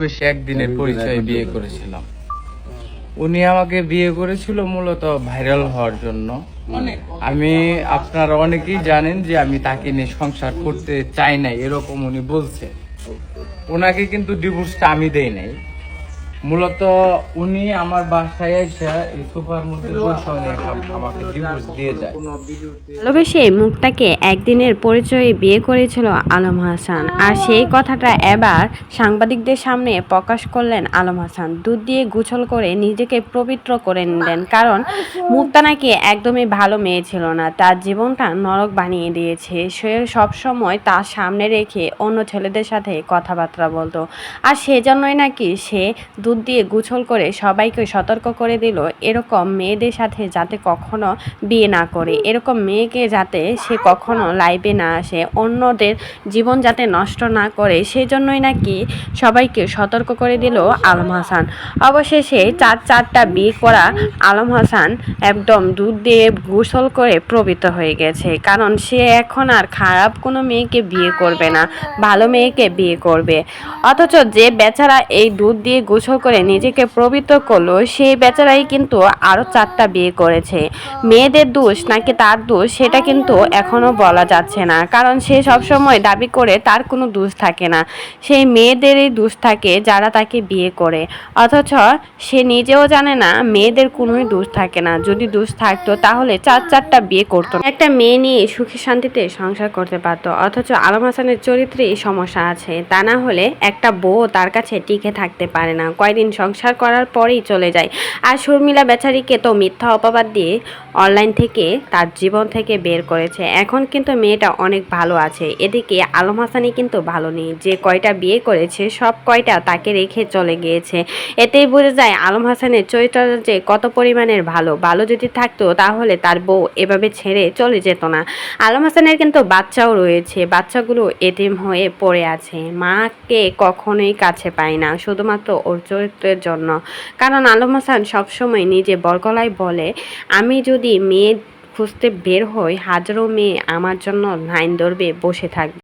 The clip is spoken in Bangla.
বেশি একদিনের পরিচয়ে বিয়ে করেছিলাম। উনি আমাকে বিয়ে করেছিল মূলত ভাইরাল হওয়ার জন্য। আমি আপনারা অনেকেই জানেন যে আমি তাকে নিয়ে সংসার করতে চাই নাই, এরকম উনি বলছে। ওনাকে কিন্তু ডিভোর্সটা আমি দেই নাই। মূলত উনি আমার বাসায় এসে এই সোফার মধ্যে বসে আমাকে ডিভোর্স দিয়ে যায়। ভালোবেসে মুক্তাকে একদিনের পরিচয়ে বিয়ে করেছিল আলম হাসান, আর সেই কথাটা এবার সাংবাদিকদের সামনে প্রকাশ করলেন আলম হাসান। দুধ দিয়ে গোসল করে নিজেকে পবিত্র করে নিলেন, কারণ মুক্তা নাকি একদমই ভালো মেয়ে ছিল না, তার জীবনটা নরক বানিয়ে দিয়েছে। সে সবসময় তার সামনে রেখে অন্য ছেলেদের সাথে কথাবার্তা বলতো, আর সেজন্যই নাকি সে দুধ দিয়ে গোসল করে সবাইকে সতর্ক করে দিল এরকম মেয়েদের সাথে যাতে কখনো বিয়ে না করে, এরকম মেয়েকে যাতে সে কখনো লাইভে না আসে, অন্যদের জীবন যাতে নষ্ট না করে, সেজন্যই নাকি সবাইকে সতর্ক করে দিল আলম হাসান। অবশেষে চারটা বিয়ে করা আলম হাসান একদম দুধ দিয়ে গোসল করে পবিত্র হয়ে গেছে, কারণ সে এখন আর খারাপ কোনো মেয়েকে বিয়ে করবে না, ভালো মেয়েকে বিয়ে করবে। অথচ যে বেচারা এই দুধ দিয়ে গোসল করে নিজেকে পবিত্র করলো, সেই বেচারাই কিন্তু আরও 4টা বিয়ে করেছে। মেয়েদের দোষ নাকি তার দোষ সেটা কিন্তু এখনো বলা যাচ্ছে না, কারণ সে সবসময় দাবি করে তার কোনো দোষ থাকে না, সেই মেয়েদেরই দোষ থাকে যারা তাকে বিয়ে করে। অথচ সে নিজেও জানে না মেয়েদের কোনোই দোষ থাকে না, যদি দোষ থাকতো তাহলে 4টা বিয়ে করতো না, একটা মেয়ে নিয়ে সুখে শান্তিতে সংসার করতে পারতো। অথচ আলম হাসানের চরিত্রেই সমস্যা আছে, তা না হলে একটা বউ তার কাছে টিকে থাকতে পারে না, কয়দিন সংসার করার পরেই চলে যায়। আর শর্মিলা বেচারিকে তো মিথ্যা অপবাদ দিয়ে অনলাইন থেকে তার জীবন থেকে বের করেছে। এখন কিন্তু মেয়েটা অনেক ভালো আছে, এদিকে আলম হাসানই কিন্তু ভালো নেই, যে কয়টা বিয়ে করেছে সব কয়টা তাকে রেখে চলে গিয়েছে। এতেই বোঝা যায় আলম হাসানের চরিত্রটা যে কত পরিমাণের ভালো। ভালো যদি থাকতো তাহলে তার বউ এভাবে ছেড়ে চলে যেত না। আলম হাসানের কিন্তু বাচ্চাও রয়েছে, বাচ্চাগুলো এতিম হয়ে পড়ে আছে, মাকে কখনোই কাছে পায় না শুধুমাত্র ওর চরিত্রের জন্য। কারণ আলম হাসান সবসময় নিজে বরগলায় বলে, আমি যদি মেয়ে খুঁজতে বের হই, হাজারো মেয়ে আমার জন্য লাইন ধরবে, বসে থাকবে।